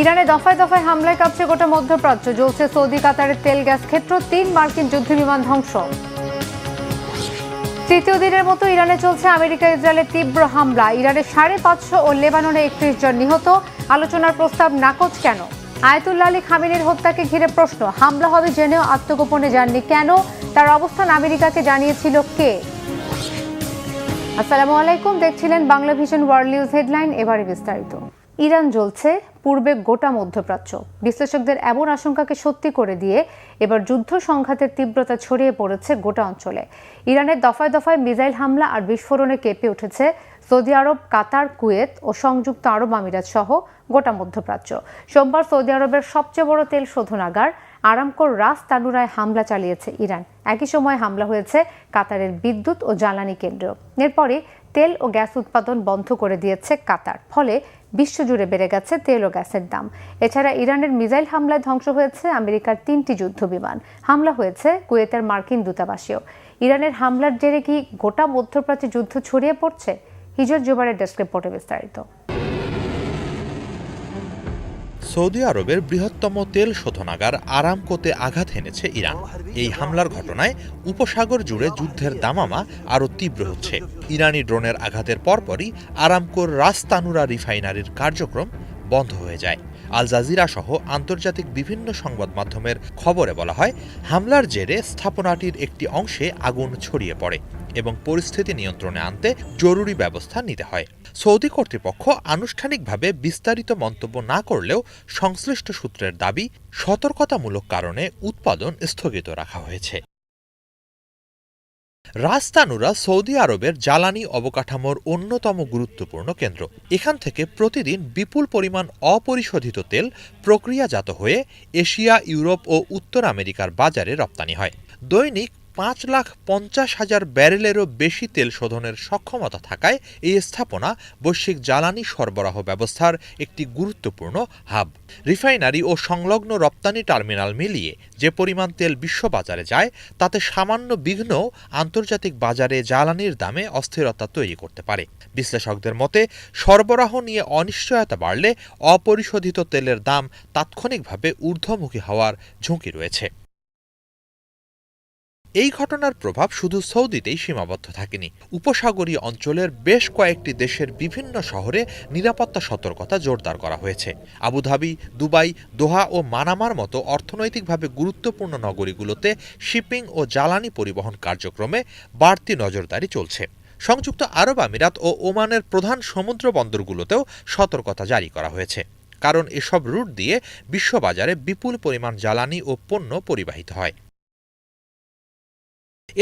ইরানে দফায় দফায় হামলায় কাঁপছে গোটা মধ্যপ্রাচ্য। জ্বলছে সৌদি কাতারের তেল গ্যাস ক্ষেত্র, 3 মার্কিন যুদ্ধবিমান ধ্বংস। তৃতীয় দিনের মতো ইরানে চলছে আমেরিকা ইসরায়েলের তীব্র হামলা। ইরানে 550 ও লেবাননে 31 জন নিহত। আলোচনার প্রস্তাব নাকচ কেন? আয়াতুল্লাহ আলী খামেনির হত্যাকে ঘিরে প্রশ্ন। হামলা হবে জেনেও আত্মগোপনে যাননি কেন? তার অবস্থান আমেরিকাকে জানিয়েছিল কে? আসসালামু আলাইকুম, দেখছিলেন Bangla vision world news headline. এবারে বিস্তারিত। ইরান জ্বলছে, পূর্বে গোটা মধ্যপ্রাচ্য। বিশ্লেষকদের এমন আশঙ্কাকে সত্যি করে দিয়ে এবার যুদ্ধ সংঘাতের তীব্রতা ছড়িয়ে পড়েছে গোটা অঞ্চলে। ইরানের দফায় দফায় মিসাইল হামলা আর বিস্ফোরণে কেঁপে উঠেছে সৌদি আরব, কাতার, কুয়েত ও সংযুক্ত আরব আমিরাত সহ গোটা মধ্যপ্রাচ্য। সোমবার সৌদি আরবের সবচেয়ে বড় তেল শোধনাগার আরামকোর রাস তানুরায় হামলা চালিয়েছে ইরান। একই সময় হামলা হয়েছে কাতারের বিদ্যুৎ ও জ্বালানি কেন্দ্র। এরপরে তেল ও গ্যাস উৎপাদন বন্ধ করে দিয়েছে কাতার। ফলে বিশ্বজুড়ে বেড়ে গেছে তেল ও গ্যাসের দাম। এছাড়া ইরানের মিসাইল হামলায় ধ্বংস হয়েছে আমেরিকার 3টি যুদ্ধবিমান। হামলা হয়েছে কুয়েতের মার্কিন দূতাবাসেও। ইরানের হামলার জেরে কি গোটা মধ্যপ্রাচ্যে যুদ্ধ ছড়িয়ে পড়ছে? হিজর জুবারের ডেস্ক রিপোর্টে বিস্তারিত। সৌদি আরবের বৃহত্তম তেল শোধনাগার আরামকোতে আঘাত এনেছে ইরান। এই হামলার ঘটনায় উপসাগর জুড়ে যুদ্ধের দামামা আরও তীব্র হচ্ছে। ইরানি ড্রোনের আঘাতের পরপরই আরামকোর রাস তানুরা রিফাইনারির কার্যক্রম বন্ধ হয়ে যায়। আল জাজিরা সহ আন্তর্জাতিক বিভিন্ন সংবাদ মাধ্যমের খবরে বলা হয়, হামলার জেরে স্থাপনাটির একটি অংশে আগুন ছড়িয়ে পড়ে এবং পরিস্থিতি নিয়ন্ত্রণে আনতে জরুরি ব্যবস্থা নিতে হয়। সৌদি কর্তৃপক্ষ আনুষ্ঠানিকভাবে বিস্তারিত মন্তব্য না করলেও সংশ্লিষ্ট সূত্রের দাবি, সতর্কতামূলক কারণে উৎপাদন স্থগিত রাখা হয়েছে। রাস তানুরা সৌদি আরবের জ্বালানি অবকাঠামোর অন্যতম গুরুত্বপূর্ণ কেন্দ্র। এখান থেকে প্রতিদিন বিপুল পরিমাণ অপরিশোধিত তেল প্রক্রিয়াজাত হয়ে এশিয়া, ইউরোপ ও উত্তর আমেরিকার বাজারে রপ্তানি হয়। দৈনিক 5,50,000 ব্যারেলেরও বেশি তেল শোধনের সক্ষমতা থাকায় এই স্থাপনা বৈশ্বিক জ্বালানি সরবরাহ ব্যবস্থার একটি গুরুত্বপূর্ণ হাব। রিফাইনারি ও সংলগ্ন রপ্তানি টার্মিনাল মিলিয়ে যে পরিমাণ তেল বিশ্ববাজারে যায়, তাতে সামান্য বিঘ্নও আন্তর্জাতিক বাজারে জ্বালানির দামে অস্থিরতা তৈরি করতে পারে। বিশ্লেষকদের মতে, সরবরাহ নিয়ে অনিশ্চয়তা বাড়লে অপরিশোধিত তেলের দাম তাৎক্ষণিকভাবে ঊর্ধ্বমুখী হওয়ার ঝুঁকি রয়েছে। এই ঘটনার প্রভাব শুধু সৌদিতেই সীমাবদ্ধ থাকেনি। উপসাগরীয় অঞ্চলের বেশ কয়েকটি দেশের বিভিন্ন শহরে নিরাপত্তা সতর্কতা জোরদার করা হয়েছে। আবুধাবি, দুবাই, দোহা ও মানামার মতো অর্থনৈতিকভাবে গুরুত্বপূর্ণ নগরীগুলোতে শিপিং ও জ্বালানি পরিবহন কার্যক্রমে বাড়তি নজরদারি চলছে। সংযুক্ত আরব আমিরাত ও ওমানের প্রধান সমুদ্র বন্দরগুলোতেও সতর্কতা জারি করা হয়েছে, কারণ এসব রুট দিয়ে বিশ্ববাজারে বিপুল পরিমাণ জ্বালানি ও পণ্য পরিবাহিত হয়।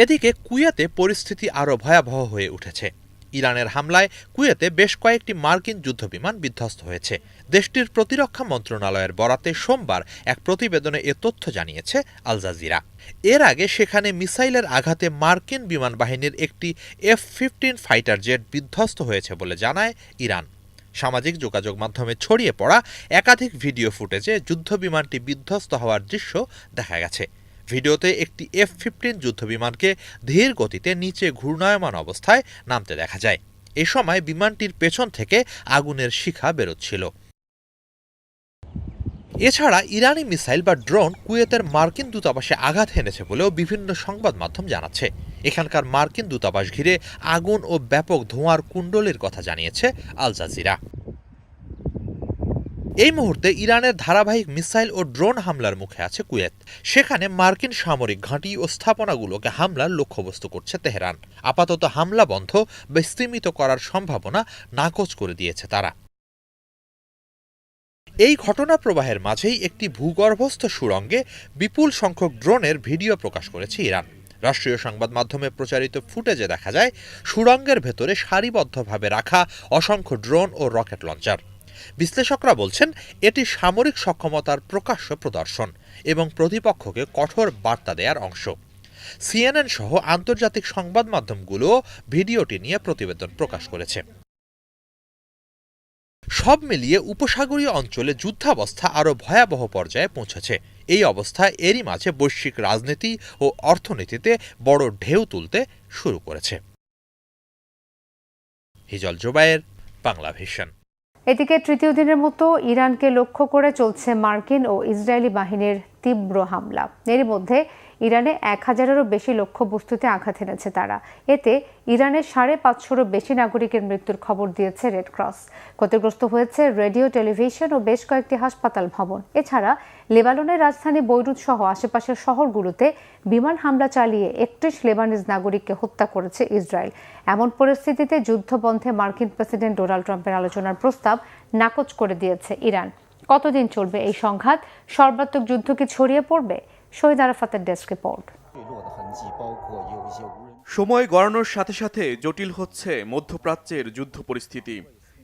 এদিকে কুয়েতে পরিস্থিতি আরও ভয়াবহ হয়ে উঠেছে। ইরানের হামলায় কুয়েতে বেশ কয়েকটি মার্কিন যুদ্ধবিমান বিধ্বস্ত হয়েছে। দেশটির প্রতিরক্ষা মন্ত্রণালয়ের বরাতে সোমবার এক প্রতিবেদনে এ তথ্য জানিয়েছে আল জাজিরা। এর আগে সেখানে মিসাইলের আঘাতে মার্কিন বিমান বাহিনীর একটি F-15 ফাইটার জেট বিধ্বস্ত হয়েছে বলে জানায় ইরান। সামাজিক যোগাযোগ মাধ্যমে ছড়িয়ে পড়া একাধিক ভিডিও ফুটেজে যুদ্ধবিমানটি বিধ্বস্ত হওয়ার দৃশ্য দেখা গেছে। ভিডিওতে একটি F-15 যুদ্ধবিমানকে ধীর গতিতে নিচে ঘূর্ণায়মান অবস্থায় নামতে দেখা যায়। এ সময় বিমানটির পেছন থেকে আগুনের শিখা বেরোচ্ছিল। এছাড়া ইরানি মিসাইল বা ড্রোন কুয়েতের মার্কিন দূতাবাসে আঘাত হেনেছে বলেও বিভিন্ন সংবাদ মাধ্যম জানাচ্ছে। এখানকার মার্কিন দূতাবাস ঘিরে আগুন ও ব্যাপক ধোঁয়ার কুণ্ডলীর কথা জানিয়েছে আল জাজিরা। এই মুহূর্তে ইরানের ধারাবাহিক মিসাইল ও ড্রোন হামলার মুখে আছে কুয়েত। সেখানে মার্কিন সামরিক ঘাঁটি ও স্থাপনাগুলোকে হামলার লক্ষ্যবস্তু করছে তেহরান। আপাতত হামলা বন্ধ বা স্তীমিত করার সম্ভাবনা নাকচ করে দিয়েছে তারা। এই ঘটনা প্রবাহের মাঝেই একটি ভূগর্ভস্থ সুড়ঙ্গে বিপুল সংখ্যক ড্রোনের ভিডিও প্রকাশ করেছে ইরান। রাষ্ট্রীয় সংবাদ মাধ্যমে প্রচারিত ফুটেজে দেখা যায় সুড়ঙ্গের ভেতরে সারিবদ্ধভাবে রাখা অসংখ্য ড্রোন ও রকেট লঞ্চার। বিশ্লেষকরা বলছেন, এটি সামরিক সক্ষমতার প্রকাশ্য প্রদর্শন এবং প্রতিপক্ষকে কঠোর বার্তা দেওয়ার অংশ। CNN সহ আন্তর্জাতিক সংবাদ মাধ্যমগুলো ভিডিওটি নিয়ে প্রতিবেদন প্রকাশ করেছে। সব মিলিয়ে উপসাগরীয় অঞ্চলে যুদ্ধাবস্থা আরও ভয়াবহ পর্যায়ে পৌঁছেছে। এই অবস্থায় এরই মাঝে বৈশ্বিক রাজনীতি ও অর্থনীতিতে বড় ঢেউ তুলতে শুরু করেছে। হিজল জুবায়ের, বাংলা ভিশন। এদিকে তৃতীয় দিনের মতো ইরানকে লক্ষ্য করে চলছে মার্কিন ও ইসরায়েলি বাহিনীর তীব্র হামলা। এরই মধ্যে ইরানে 1000-এরও বেশি লক্ষ্যবস্তুতে আঘাত এনেছে তারা। এতে ইরানের 550-রও বেশি নাগরিকের মৃত্যুর খবর দিয়েছে রেড ক্রস। ক্ষতিগ্রস্ত হয়েছে রেডিও, টেলিভিশন ও বেশ কয়েকটি হাসপাতাল ভবন। এছাড়া লেবাননের রাজধানী বৈরুত সহ আশেপাশের শহরগুলোতে বিমান হামলা চালিয়ে 31 লেবানিজ নাগরিককে হত্যা করেছে ইসরায়েল। এমন পরিস্থিতিতে যুদ্ধবন্ধে মার্কিন প্রেসিডেন্ট ডোনাল্ড ট্রাম্পের আলোচনার প্রস্তাব নাকচ করে দিয়েছে ইরান। কতদিন চলবে এই সংঘাত? সর্বাত্মক যুদ্ধ কি ছড়িয়ে পড়বে? শহীদ আরাফাতের ডেস্ক রিপোর্ট। সময় গড়ানোর সাথে সাথে জটিল হচ্ছে মধ্যপ্রাচ্যের যুদ্ধ পরিস্থিতি।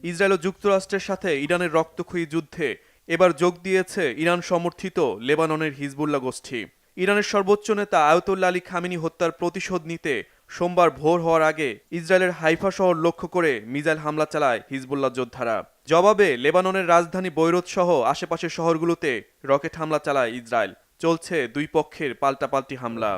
ইসরায়েল ও যুক্তরাষ্ট্রের সাথে ইরানের রক্তক্ষয়ী যুদ্ধে এবার যোগ দিয়েছে ইরান সমর্থিত লেবাননের হিজবুল্লাহ গোষ্ঠী। ইরানের সর্বোচ্চ নেতা আয়াতুল্লাহ আলী খামেনি হত্যার প্রতিশোধ নিতে সোমবার ভোর হওয়ার আগে ইসরায়েলের হাইফা শহর লক্ষ্য করে মিসাইল হামলা চালায় হিজবুল্লাহ যোদ্ধারা। জবাবে লেবাননের রাজধানী বৈরুত সহ আশেপাশের শহরগুলোতে রকেট হামলা চালায় ইসরায়েল। চলছে দুই পক্ষের পাল্টাপাল্টি হামলা।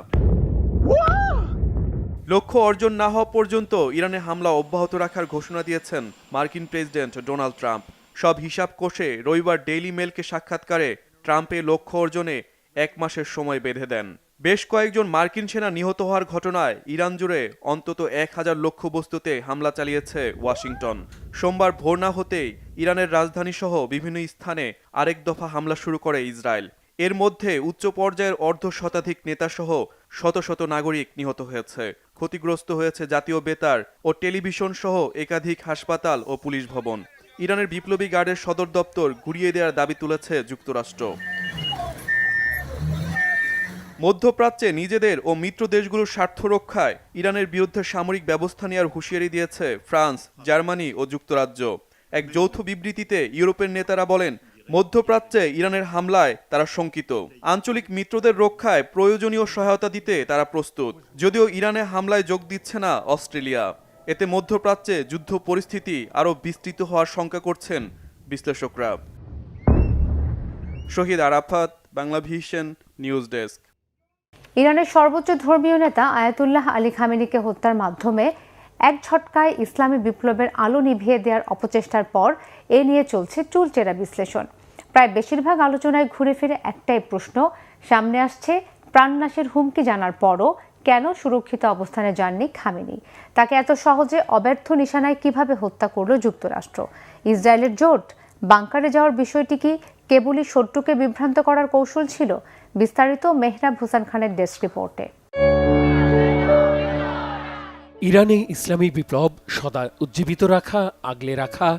লক্ষ্য অর্জন না হওয়া পর্যন্ত ইরানে হামলা অব্যাহত রাখার ঘোষণা দিয়েছেন মার্কিন প্রেসিডেন্ট ডোনাল্ড ট্রাম্প। সব হিসাব কষে রবিবার ডেইলি মেলকে সাক্ষাৎকারে ট্রাম্পে লক্ষ্য অর্জনে 1 মাসের সময় বেঁধে দেন। বেশ কয়েকজন মার্কিন সেনা নিহত হওয়ার ঘটনায় ইরান জুড়ে অন্তত 1000 লক্ষ্যবস্তুতে হামলা চালিয়েছে ওয়াশিংটন। সোমবার ভোর না হতেই ইরানের রাজধানী সহ বিভিন্ন স্থানে আরেক দফা হামলা শুরু করে ইসরায়েল। এর মধ্যে উচ্চ পর্যায়ের অর্ধশতাধিক নেতাসহ শত শত নাগরিক নিহত হয়েছে। ক্ষতিগ্রস্ত হয়েছে জাতীয় বেতার ও টেলিভিশন সহ একাধিক হাসপাতাল ও পুলিশ ভবন। ইরানের বিপ্লবী গার্ডের সদর দপ্তর গুড়িয়ে দেওয়ার দাবি তুলেছে যুক্তরাষ্ট্র। মধ্যপ্রাচ্যে নিজেদের ও মিত্র দেশগুলোর স্বার্থ রক্ষায় ইরানের বিরুদ্ধে সামরিক ব্যবস্থা নেওয়ার হুঁশিয়ারি দিয়েছে ফ্রান্স, জার্মানি ও যুক্তরাজ্য। এক যৌথ বিবৃতিতে ইউরোপের নেতারা বলেন, মধ্যপ্রাচ্যে ইরানের হামলায় তারা শঙ্কিত। আঞ্চলিক মিত্রদের রক্ষায় প্রয়োজনীয় সহায়তা দিতে তারা প্রস্তুত। যদিও ইরানে হামলায় যোগ দিচ্ছে না অস্ট্রেলিয়া। এতে মধ্যপ্রাচ্যে যুদ্ধ পরিস্থিতি আরও বিস্তৃত হওয়ার শঙ্কা করছেন বিশ্লেষকরা। Shahid Arafat, Bangla Vision, news desk. ইরানের সর্বোচ্চ ধর্মীয় নেতা আয়াতুল্লাহ আলী খামেনিকে হত্যার মাধ্যমে এক ঝটকায় ইসলামী বিপ্লবের আলো নিভিয়ে দেওয়ার অপচেষ্টার পর এ নিয়ে চলছে চুলচেরা বিশ্লেষণ। প্রায় বেশিরভাগ আলোচনায় ঘুরে ফিরে একটাই প্রশ্ন সামনে আসছে, প্রাণনাশের হুমকি জানার পরও কেন সুরক্ষিত অবস্থানে যাননি খামেনি? তাকে এত সহজে অব্যর্থ নিশানায় কিভাবে হত্যা করল যুক্তরাষ্ট্র? ইসরায়েলের জোট বাংকারে যাওয়ার বিষয়টি কি কেবলই শত্রুকে বিভ্রান্ত করার কৌশল ছিল? বিস্তারিত মেহরাব হোসেন খানের ডেস্ক রিপোর্টে। ইরানে ইসলামী বিপ্লব সদা উজ্জীবিত রাখা, আগলে রাখা,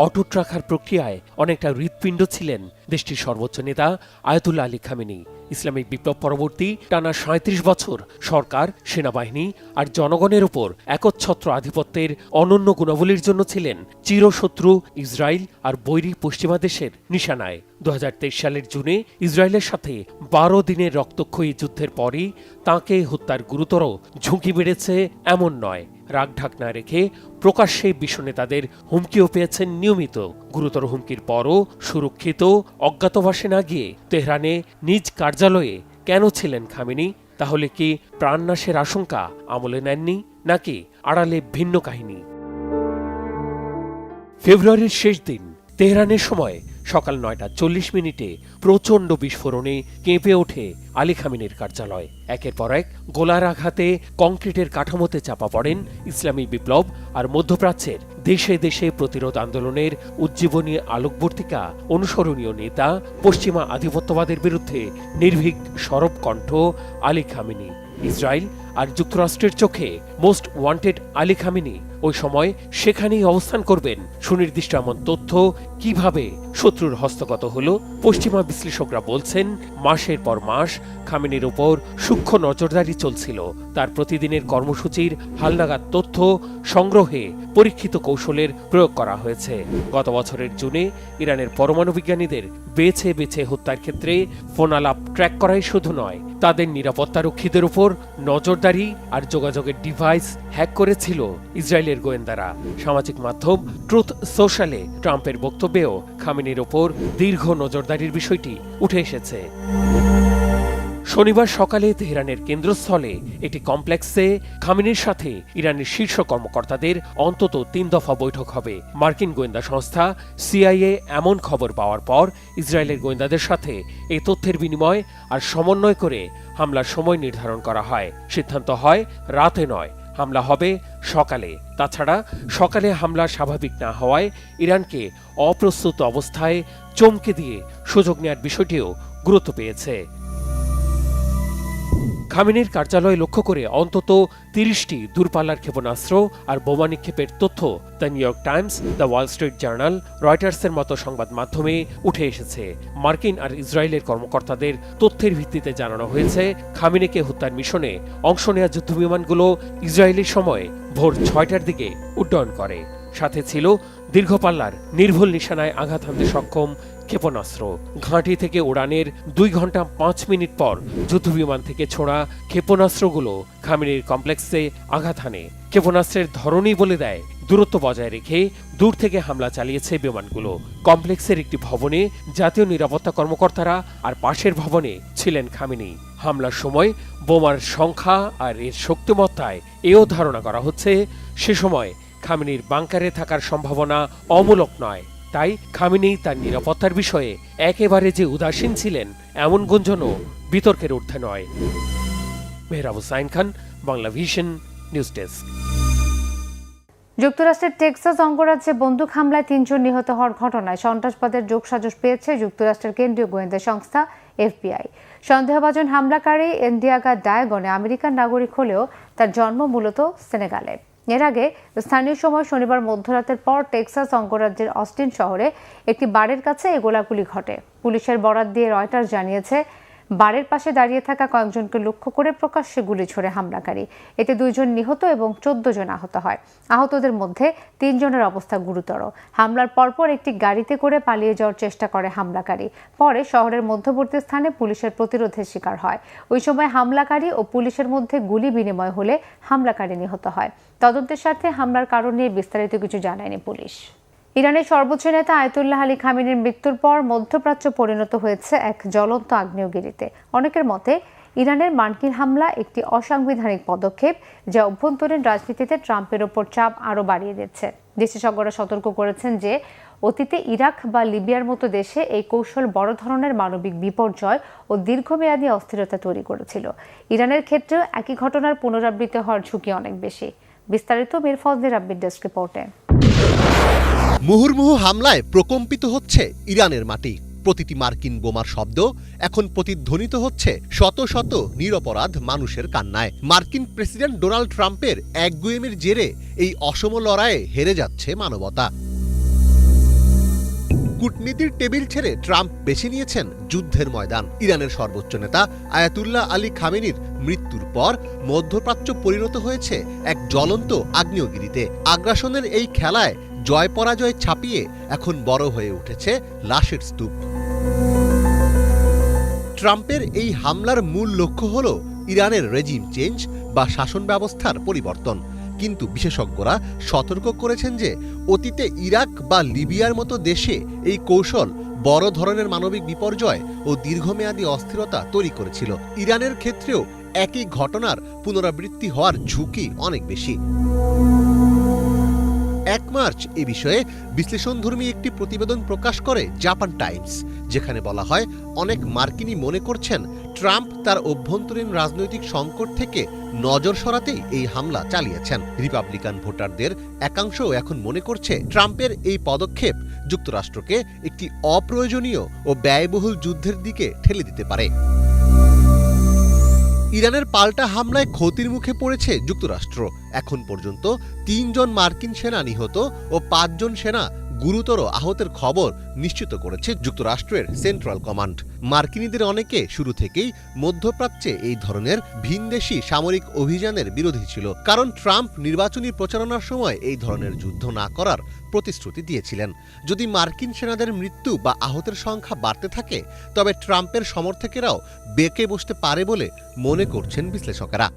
অটুট রাখার প্রক্রিয়ায় অনেকটা হৃৎপিণ্ড ছিলেন দেশটির সর্বোচ্চ নেতা আয়াতুল্লাহ আলী খামেনি। ইসলামিক বিপ্লব পরবর্তী টানা 37 বছর সরকার, সেনাবাহিনী আর জনগণের উপর একচ্ছত্র আধিপত্যের অনন্য গুণাবলীর জন্য ছিলেন চিরশত্রু ইসরায়েল আর বৈরী পশ্চিমা দেশের নিশানায়। 2023 সালের জুনে ইসরায়েলের সাথে 12 দিনের রক্তক্ষয়ী যুদ্ধের পরই তাঁকে হত্যার গুরুতর ঝুঁকি বেড়েছে এমন নয়। রাগঢাক না রেখে প্রকাশ্যে বিশ্ব নেতাদের হুমকিও পেয়েছেন নিয়মিত। গুরুতর হুমকির পরও সুরক্ষিত অজ্ঞাতবাসে না গিয়ে তেহরানে নিজ কার্যালয়ে কেন ছিলেন খামেনি? তাহলে কি প্রাণনাশের আশঙ্কা আমলে নেননি, নাকি আড়ালে ভিন্ন কাহিনী? ফেব্রুয়ারির শেষ দিন তেহরানের সময় সকাল 9:40 প্রচণ্ড বিস্ফোরণে কেঁপে ওঠে আলী খামেনির কার্যালয়। একের পর এক গোলার আঘাতে কংক্রিটের কাঠামোতে চাপা পড়েন ইসলামী বিপ্লব আর মধ্যপ্রাচ্যের দেশে দেশে প্রতিরোধ আন্দোলনের উজ্জীবনী আলোকবর্তিকা অনুসরণীয় নেতা, পশ্চিমা আধিপত্যবাদের বিরুদ্ধে নির্ভীক সরব কণ্ঠ আলী খামেনি। ইসরায়েল আর যুক্তরাষ্ট্রের চোখে মোস্ট ওয়ান্টেড আলী খামেনি ওই সময় সেখানেই অবস্থান করবেন। সুনির্দিষ্ট এমন তথ্য কিভাবে শত্রুর হস্তগত হলো? পশ্চিমা বিশ্লেষকরা বলছেন, মাসের পর মাস খামেনির উপর সূক্ষ্ম নজরদারি চলছিল। তার প্রতিদিনের কর্মসূচির হালনাগাদ তথ্য সংগ্রহে পরীক্ষিত কৌশলের প্রয়োগ করা হয়েছে। গত বছরের জুনে ইরানের পরমাণু বিজ্ঞানীদের বেছে বেছে হত্যার ক্ষেত্রে ফোন আলাপ ট্র্যাক করাই শুধু নয়, তাদের নিরাপত্তারক্ষীদের উপর নজরদারি আর যোগাযোগের ডিভাইস হ্যাক করেছিল ইসরায়েলের গোয়েন্দারা। সামাজিক মাধ্যম ট্রুথ সোশ্যালে ট্রাম্পের বক্তব্যেও খামেনির ওপর দীর্ঘ নজরদারির বিষয়টি উঠে এসেছে। শনিবার সকালে তেহরানের কেন্দ্রস্থলে একটি কমপ্লেক্সে খামেনির সাথে ইরানের শীর্ষ কর্মকর্তাদের অন্তত 3 দফা বৈঠক হবে। মার্কিন গোয়েন্দা সংস্থা সিআইএ এমন খবর পাওয়ার পর ইসরায়েলের গোয়েন্দাদের সাথে এই তথ্যের বিনিময় আর সমন্বয় করে হামলার সময় নির্ধারণ করা হয়। সিদ্ধান্ত হয় রাতে নয়, হামলা হবে সকালে। তাছাড়া সকালে হামলা স্বাভাবিক না হওয়ায় ইরানকে অপ্রস্তুত অবস্থায় চমকে দিয়ে সুযোগ নেওয়ার বিষয়টিও গুরুত্ব পেয়েছে। খামেনির কার্যালয় লক্ষ্য করে অন্তত 30টি দূরপাল্লার ক্ষেপণাস্ত্র আর বোমা নিক্ষেপের তথ্য the new York Times, the Wall Street journal, রয়টার্সের মতো সংবাদ মাধ্যমে উঠে এসেছে। মার্কিন আর ইসরায়েলের কর্মকর্তাদের তথ্যের ভিত্তিতে জানানো হয়েছে, খামেনিকে হত্যার মিশনে অংশ নেওয়া যুদ্ধবিমানগুলো ইসরায়েলের সময় ভোর 6টার দিকে উড্ডয়ন করে। সাথে ছিল দীর্ঘপাল্লার নির্ভুল নিশানায় আঘাত হানতে সক্ষম ক্ষেপণাস্ত্র। ঘাঁটি থেকে উড়ানের 2 ঘন্টা 5 মিনিট পর যুদ্ধবিমান থেকে ছোড়া ক্ষেপণাস্ত্রগুলো খামেনির কমপ্লেক্সে আঘাত হানে। ক্ষেপণাস্ত্রের ধরনই বলে দেয় দূরত্ব বজায় রেখে দূর থেকে হামলা চালিয়েছে বিমানগুলো। কমপ্লেক্সের একটি ভবনে জাতীয় নিরাপত্তা কর্মকর্তারা আর পাশের ভবনে ছিলেন খামেনি। হামলার সময় বোমার সংখ্যা আর এর শক্তিমত্তায় এও ধারণা করা হচ্ছে সে সময় খামেনির বাংকারে থাকার সম্ভাবনা অমূলক নয়। তাই খামেনি তার নিরাপত্তার বিষয়ে একেবারে যে উদাসীন ছিলেন এমন গুঞ্জনও বিতর্কের ঊর্ধ্বে নয়। Mehrab Hussain Khan, Bangla Vision, news desk. যুক্তরাষ্ট্রের টেক্সাস অঙ্গরাজ্যে বন্দুক হামলায় 3 জন নিহত হওয়ার ঘটনায় সন্ত্রাসবাদের যোগসাজশ পেয়েছে যুক্তরাষ্ট্রের কেন্দ্রীয় গোয়েন্দা সংস্থা এফবিআই। সন্দেহভাজন হামলাকারী এন্ডিয়াগা ডায়াগনে আমেরিকান নাগরিক হলেও তার জন্ম মূলত সেনেগালে। এর আগে স্থানীয় সময় শনিবার মধ্যরাতের পর টেক্সাস অঙ্গরাজ্যের অস্টিন শহরে একটি বারের কাছে এই গোলাগুলি ঘটে। পুলিশের বরাত দিয়ে রয়টার্স জানিয়েছে, বারের পাশে দাঁড়িয়ে থাকা কয়েকজনকে লক্ষ্য করে প্রকাশ্যে গুলি ছোড়ে হামলাকারী। এতে 2 জন নিহত এবং 14 জন আহত হয়। আহতদের মধ্যে 3 জনের অবস্থা গুরুতর। হামলার পরপর একটি গাড়িতে করে পালিয়ে যাওয়ার চেষ্টা করে হামলাকারী। পরে শহরের মধ্যবর্তী স্থানে পুলিশের প্রতিরোধের শিকার হয়। ওই সময় হামলাকারী ও পুলিশের মধ্যে গুলি বিনিময় হলে হামলাকারী নিহত হয়। তদন্তের স্বার্থে হামলার কারণ নিয়ে বিস্তারিত কিছু জানায়নি পুলিশ। ইরানের সর্বোচ্চ নেতা আয়াতুল্লাহ আলী খামেনির মৃত্যুর পর মধ্যপ্রাচ্য পরিণত হয়েছে এক জ্বলন্ত আগ্নেয়গিরিতে। অনেকের মতে ইরানের মার্কিন হামলা একটি অসাংবিধানিক পদক্ষেপ, যা অভ্যন্তরীণ রাজনীতিতে ট্রাম্পের ওপর চাপ আরও বাড়িয়ে দিচ্ছে। বিশেষজ্ঞরা সতর্ক করেছেন যে অতীতে ইরাক বা লিবিয়ার মতো দেশে এই কৌশল বড় ধরনের মানবিক বিপর্যয় ও দীর্ঘমেয়াদী অস্থিরতা তৈরি করেছিল। ইরানের ক্ষেত্রেও একই ঘটনার পুনরাবৃত্তি হওয়ার ঝুঁকি অনেক বেশি। বিস্তারিত মীর ফজলে রাব্বির ডেস্ক রিপোর্টে। মুহুর্মুহু হামলায় প্রকম্পিত হচ্ছে ইরানের মাটি। প্রতিটি মার্কিন বোমার শব্দ এখন প্রতিধ্বনিত হচ্ছে শত শত নিরপরাধ মানুষের কান্নায়। মার্কিন প্রেসিডেন্ট ডোনাল্ড ট্রাম্পের একগুঁয়েমির জেরে এই অসম লড়াইয়ে হেরে যাচ্ছে মানবতা। কূটনীতির টেবিল ছেড়ে ট্রাম্প বেছে নিয়েছেন যুদ্ধের ময়দান। ইরানের সর্বোচ্চ নেতা আয়াতুল্লাহ আলী খামেনির মৃত্যুর পর মধ্যপ্রাচ্য পরিণত হয়েছে এক জ্বলন্ত আগ্নেয়গিরিতে। আগ্রাসনের এই খেলায় জয় পরাজয় ছাপিয়ে এখন বড় হয়ে উঠেছে লাশের স্তূপ। ট্রাম্পের এই হামলার মূল লক্ষ্য হল ইরানের রেজিম চেঞ্জ বা শাসন ব্যবস্থার পরিবর্তন। কিন্তু বিশেষজ্ঞরা সতর্ক করেছেন যে অতীতে ইরাক বা লিবিয়ার মতো দেশে এই কৌশল বড় ধরনের মানবিক বিপর্যয় ও দীর্ঘমেয়াদী অস্থিরতা তৈরি করেছিল। ইরানের ক্ষেত্রেও একই ঘটনার পুনরাবৃত্তি হওয়ার ঝুঁকি অনেক বেশি। 1 মার্চ এ বিষয়ে বিশ্লেষণধর্মী একটি প্রতিবেদন প্রকাশ করে জাপান টাইমস, যেখানে বলা হয় অনেক মার্কিনী মনে করছেন ট্রাম্প তার অভ্যন্তরীণ রাজনৈতিক সংকট থেকে নজর সরাতেই এই হামলা চালিয়েছেন। রিপাবলিকান ভোটারদের একাংশও এখন মনে করছে ট্রাম্পের এই পদক্ষেপ যুক্তরাষ্ট্রকে একটি অপ্রয়োজনীয় ও ব্যয়বহুল যুদ্ধের দিকে ঠেলে দিতে পারে। ইরানের পাল্টা হামলায় ক্ষতির মুখে পড়েছে যুক্তরাষ্ট্র। এখন পর্যন্ত 3 জন মার্কিন সেনা নিহত ও 5 জন সেনা গুরুতর আহতের খবর নিশ্চিত করেছে যুক্তরাষ্ট্রের সেন্ট্রাল কমান্ড। মার্কিনীদের অনেকে শুরু থেকেই মধ্যপ্রাচ্যে এই ধরনের ভিনদেশি সামরিক অভিযানের বিরোধী ছিল, কারণ ট্রাম্প নির্বাচনী প্রচারণার সময় এই ধরনের যুদ্ধ না করার প্রতিশ্রুতি দিয়েছিলেন। যদি মার্কিন সেনাদের মৃত্যু বা আহতের সংখ্যা বাড়তে থাকে তবে ট্রাম্পের সমর্থকেরাও বেঁকে বসতে পারে বলে মনে করছেন বিশ্লেষকেরা।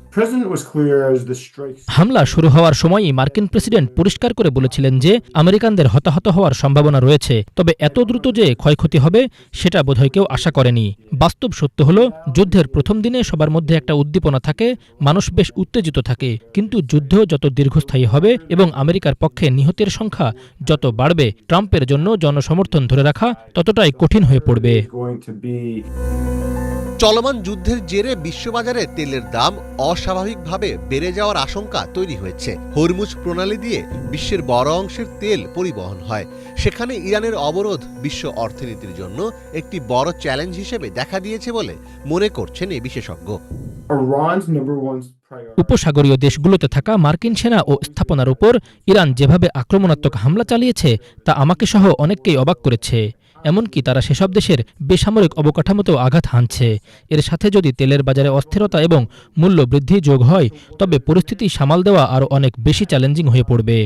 হামলা শুরু হওয়ার সময়ই মার্কিন প্রেসিডেন্ট পরিষ্কার করে বলেছিলেন যে আমেরিকানদের হতাহত হওয়ার সম্ভাবনা রয়েছে, তবে এত দ্রুত যে ক্ষয়ক্ষতি হবে সেটা বোধহয় কেউ আশা করেনি। বাস্তব সত্য হলো, যুদ্ধের প্রথম দিনে সবার মধ্যে একটা উদ্দীপনা থাকে, মানুষ বেশ উত্তেজিত থাকে, কিন্তু যুদ্ধ যত দীর্ঘস্থায়ী হবে এবং আমেরিকার পক্ষে নিহতের সংখ্যা যত বাড়বে, ট্রাম্পের জন্য জনসমর্থন ধরে রাখা ততটাই কঠিন হয়ে পড়বে। চলমান যুদ্ধের জেরে বিশ্ববাজারে তেলের দাম অস্বাভাবিকভাবে বেড়ে যাওয়ার আশঙ্কা তৈরি হয়েছে। হরমুজ প্রণালী দিয়ে বিশ্বের বড় অংশের তেল পরিবহন হয়। সেখানে ইরানের অবরোধ বিশ্ব অর্থনীতির জন্য একটি বড় চ্যালেঞ্জ হিসেবে দেখা দিয়েছে বলে মনে করছেন এই বিশেষজ্ঞ। উপসাগরীয় দেশগুলোতে থাকা মার্কিন সেনা ও স্থাপনার উপর ইরান যেভাবে আক্রমণাত্মক হামলা চালিয়েছে তা আমাকে সহ অনেককেই অবাক করেছে। এমনকি তারা সেসব দেশের বেসামরিক অবকাঠামোতেও আঘাত হানছে। এর সাথে যদি তেলের বাজারে অস্থিরতা এবং মূল্য বৃদ্ধি যোগ হয় তবে পরিস্থিতি সামাল দেওয়া আরও অনেক বেশি চ্যালেঞ্জিং হয়ে পড়বে।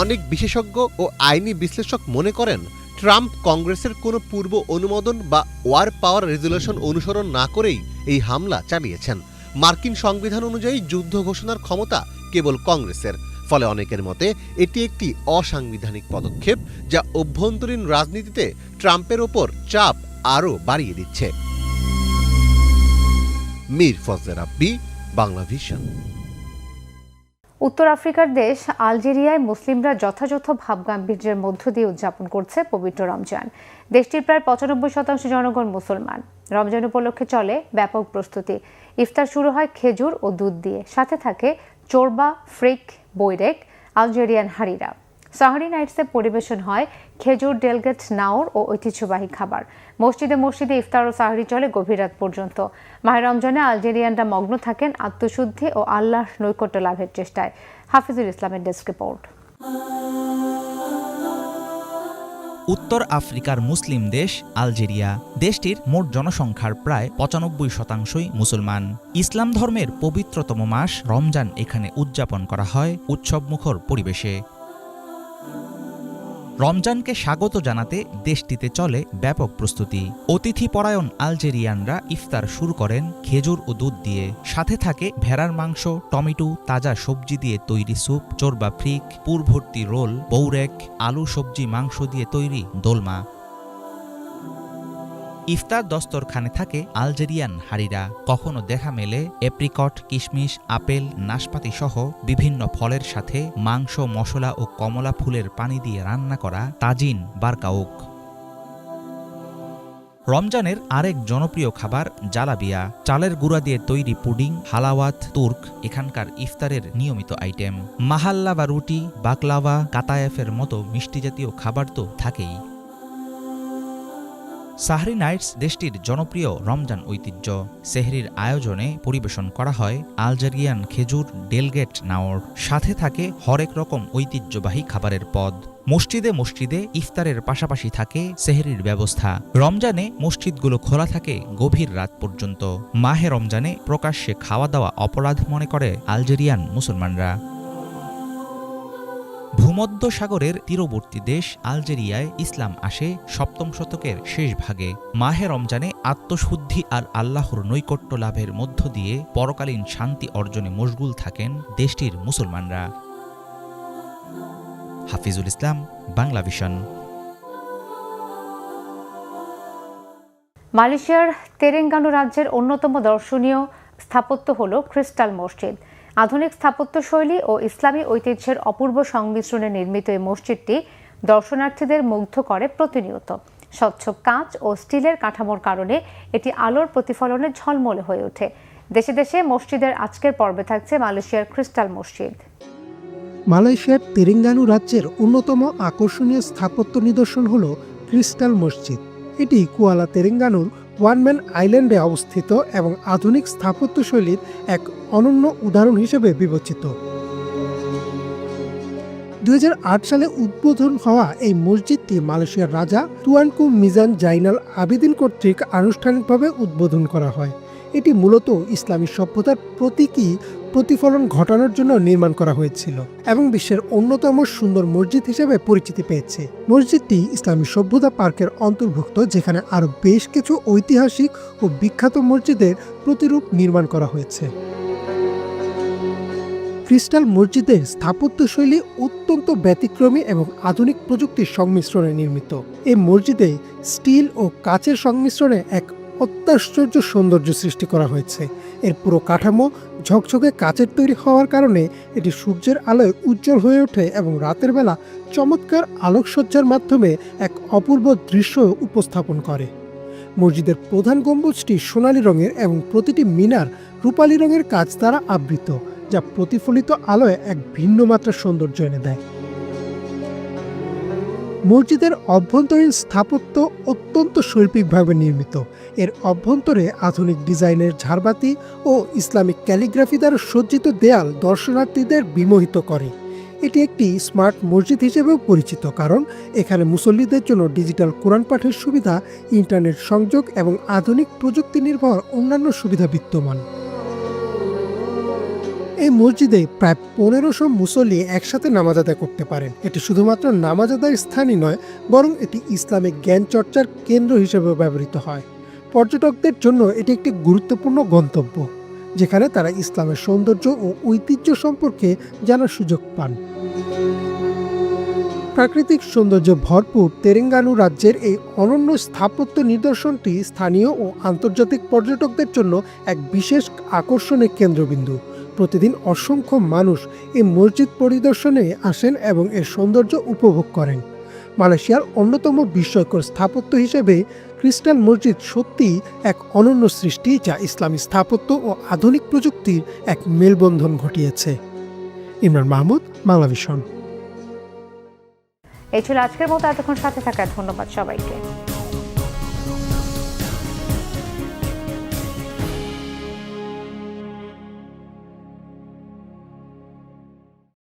অনেক বিশেষজ্ঞ ও আইনি বিশ্লেষক মনে করেন ট্রাম্প কংগ্রেসের কোনো পূর্ব অনুমোদন বা ওয়ার পাওয়ার রেজুলেশন অনুসরণ না করেই এই হামলা চালিয়েছেন। মার্কিন সংবিধান অনুযায়ী যুদ্ধ ঘোষণার ক্ষমতা কেবল কংগ্রেসের। ফলে অনেকের মতে এটি একটি অসাংবিধানিক পদক্ষেপ যা অভ্যন্তরীণ রাজনীতিতে ট্রাম্পের ওপর চাপ আরও বাড়িয়ে দিচ্ছে। মীর ফজলে রাব্বি, বাংলা ভিশন। উত্তর আফ্রিকার দেশ আলজেরিয়ায় মুসলিমরা যথাযথ ভাবগাম্ভীর্যের মধ্য দিয়ে উদযাপন করছে পবিত্র রমজান। দেশটির প্রায় 95% জনগণ মুসলমান। রমজান উপলক্ষে চলে ব্যাপক প্রস্তুতি। ইফতার শুরু হয় খেজুর ও দুধ দিয়ে, সাথে থাকে চোরবা, ফ্রিক, বৈরেক, আলজেরিয়ান হারিরা। সাহারি নাইটসে পরিবেশন হয় খেজুর, ডেলগেট, নাওর ও ঐতিহ্যবাহী খাবার। মসজিদে মসজিদে ইফতার ও সাহারি চলে গভীর রাত পর্যন্ত। মাহে রমজানে আলজেরিয়ানরা মগ্ন থাকেন আত্মশুদ্ধি ও আল্লাহর নৈকট্য লাভের চেষ্টায়। হাফিজুল ইসলামের ডেস্ক রিপোর্ট। উত্তর আফ্রিকার মুসলিম দেশ আলজেরিয়া। দেশটির মোট জনসংখ্যার প্রায় 95%ই মুসলমান। ইসলাম ধর্মের পবিত্রতম মাস রমজান এখানে উদযাপন করা হয় উৎসবমুখর পরিবেশে। রমজানকে স্বাগত জানাতে দেশটিতে চলে ব্যাপক প্রস্তুতি। অতিথিপরায়ণ আলজেরিয়ানরা ইফতার শুরু করেন খেজুর ও দুধ দিয়ে, সাথে থাকে ভেড়ার মাংস, টমেটো, তাজা সবজি দিয়ে তৈরি স্যুপ, চোরবা ফ্রিক, পুরভর্তি রোল, বৌরেক, আলু, সবজি, মাংস দিয়ে তৈরি দোলমা। ইফতার দস্তরখানে থাকে আলজেরিয়ান হারিরা। কখনো দেখা মেলে এপ্রিকট, কিশমিশ, আপেল, নাশপাতি সহ বিভিন্ন ফলের সাথে মাংস, মশলা ও কমলা ফুলের পানি দিয়ে রান্না করা তাজিন বারকাউক। রমজানের আরেক জনপ্রিয় খাবার জালাবিয়া, চালের গুঁড়া দিয়ে তৈরি পুডিং, হালাওয়াত, তুর্ক এখানকার ইফতারের নিয়মিত আইটেম। মাহাল্লা বা রুটি, বাকলাওয়া, কাতায়েফের মতো মিষ্টি জাতীয় খাবার তো থাকেই। সাহরি নাইটস দেশটির জনপ্রিয় রমজান ঐতিহ্য। সেহরির আয়োজনে পরিবেশন করা হয় আলজেরিয়ান খেজুর, ডেলগেট, নাওর, সাথে থাকে হরেক রকম ঐতিহ্যবাহী খাবারের পদ। মসজিদে মসজিদে ইফতারের পাশাপাশি থাকে সেহরির ব্যবস্থা। রমজানে মসজিদগুলো খোলা থাকে গভীর রাত পর্যন্ত। মাহে রমজানে প্রকাশ্যে খাওয়া দাওয়া অপরাধ মনে করে আলজেরিয়ান মুসলমানরা। ভূমধ্য সাগরের তীরবর্তী দেশ আলজেরিয়ায় ইসলাম আসে 7ম শতকের শেষ ভাগে। মাহে রমজানে আত্মশুদ্ধি আর আল্লাহর নৈকট্য লাভের মধ্য দিয়ে পরকালীন শান্তি অর্জনে মশগুল থাকেন দেশটির মুসলমানরা। হাফিজুল ইসলাম, বাংলা ভিশন। মালয়েশিয়ার তেরেঙ্গানু রাজ্যের অন্যতম দর্শনীয় স্থাপত্য হল ক্রিস্টাল মসজিদ। আধুনিক স্থাপত্যশৈলী ও ইসলামী ঐতিহ্যের অপূর্ব সংমিশ্রণে নির্মিত এই মসজিদটি দর্শনার্থীদের মুগ্ধ করে প্রতিনিয়ত। স্বচ্ছ কাঁচ ও স্টিলের কাঠামোর কারণে এটি আলোর প্রতিফলনে ঝলমলে হয়ে ওঠে। দেশে দেশে মসজিদের আজকের পর্বে থাকছে মালয়েশিয়ার ক্রিস্টাল মসজিদ। মালয়েশিয়ার তেরেঙ্গানু রাজ্যের অন্যতম আকর্ষণীয় স্থাপত্য নিদর্শন হল ক্রিস্টাল মসজিদ। এটি কুয়ালা তেরেঙ্গানুর ওয়ানম্যান আইল্যান্ডে অবস্থিত এবং আধুনিক স্থাপত্যশৈলীর এক অনন্য উদাহরণ হিসেবে বিবেচিত। 2008 সালে উদ্বোধন হওয়া এই মসজিদটি মালয়েশিয়ার রাজা তুয়ানকু মিজান জাইনাল আবেদিন কর্তৃক আনুষ্ঠানিকভাবে উদ্বোধন করা হয়। এটি মূলত ইসলামী সভ্যতার প্রতীকী প্রতিফলন ঘটানোর জন্য নির্মাণ করা হয়েছিল এবং বিশ্বের অন্যতম সুন্দর মসজিদ হিসেবে পরিচিতি পেয়েছে। মসজিদটি ইসলামী সভ্যতা পার্কের অন্তর্ভুক্ত, যেখানে আরও বেশ কিছু ঐতিহাসিক ও বিখ্যাত মসজিদের প্রতিরূপ নির্মাণ করা হয়েছে। ক্রিস্টাল মসজিদের স্থাপত্যশৈলী অত্যন্ত ব্যতিক্রমী এবং আধুনিক প্রযুক্তির সংমিশ্রণে নির্মিত। এই মসজিদে স্টিল ও কাচের সংমিশ্রণে এক অত্যাশ্চর্য সৌন্দর্য সৃষ্টি করা হয়েছে। এর পুরো কাঠামো ঝকঝকে কাচের তৈরি হওয়ার কারণে এটি সূর্যের আলোয় উজ্জ্বল হয়ে ওঠে এবং রাতের বেলা চমৎকার আলোকসজ্জার মাধ্যমে এক অপূর্ব দৃশ্য উপস্থাপন করে। মসজিদের প্রধান গম্বুজটি সোনালী রঙের এবং প্রতিটি মিনার রূপালী রঙের কাচ দ্বারা আবৃত, যা প্রতিফলিত আলোয় এক ভিন্ন মাত্রার সৌন্দর্য এনে দেয়। মসজিদের অভ্যন্তরীণ স্থাপত্য অত্যন্ত শৈল্পিকভাবে নির্মিত। এর অভ্যন্তরে আধুনিক ডিজাইনের ঝাড়বাতি ও ইসলামিক ক্যালিগ্রাফি দ্বারা সজ্জিত দেয়াল দর্শনার্থীদের বিমোহিত করে। এটি একটি স্মার্ট মসজিদ হিসেবেও পরিচিত, কারণ এখানে মুসল্লিদের জন্য ডিজিটাল কোরআন পাঠের সুবিধা, ইন্টারনেট সংযোগ এবং আধুনিক প্রযুক্তি নির্ভর অন্যান্য সুবিধা বিদ্যমান। এই মসজিদে প্রায় 1500 মুসল্লি একসাথে নামাজ আদায় করতে পারেন। এটি শুধুমাত্র নামাজ আদায়ের স্থানই নয়, বরং এটি ইসলামিক জ্ঞান চর্চার কেন্দ্র হিসেবেও ব্যবহৃত হয়। পর্যটকদের জন্য এটি একটি গুরুত্বপূর্ণ গন্তব্য, যেখানে তারা ইসলামের সৌন্দর্য ও ঐতিহ্য সম্পর্কে জানার সুযোগ পান। প্রাকৃতিক সৌন্দর্য ভরপুর তেলেঙ্গানা রাজ্যের এই অনন্য স্থাপত্য নিদর্শনটি স্থানীয় ও আন্তর্জাতিক পর্যটকদের জন্য এক বিশেষ আকর্ষণের কেন্দ্রবিন্দু। প্রতিদিন অসংখ্য মানুষ এই মসজিদ পরিদর্শনে আসেন এবং এর সৌন্দর্য উপভোগ করেন। মালয়েশিয়ার অন্যতম বিস্ময়কর স্থাপত্য হিসেবে ক্রিস্টাল মসজিদ সত্যিই এক অনন্য সৃষ্টি, যা ইসলামী স্থাপত্য ও আধুনিক প্রযুক্তির এক মেলবন্ধন ঘটিয়েছে। ইমরান মাহমুদ, বাংলা ভিশন। এই ছিল আজকের মতো। এতক্ষণ সাথে থাকার ধন্যবাদ সবাইকে।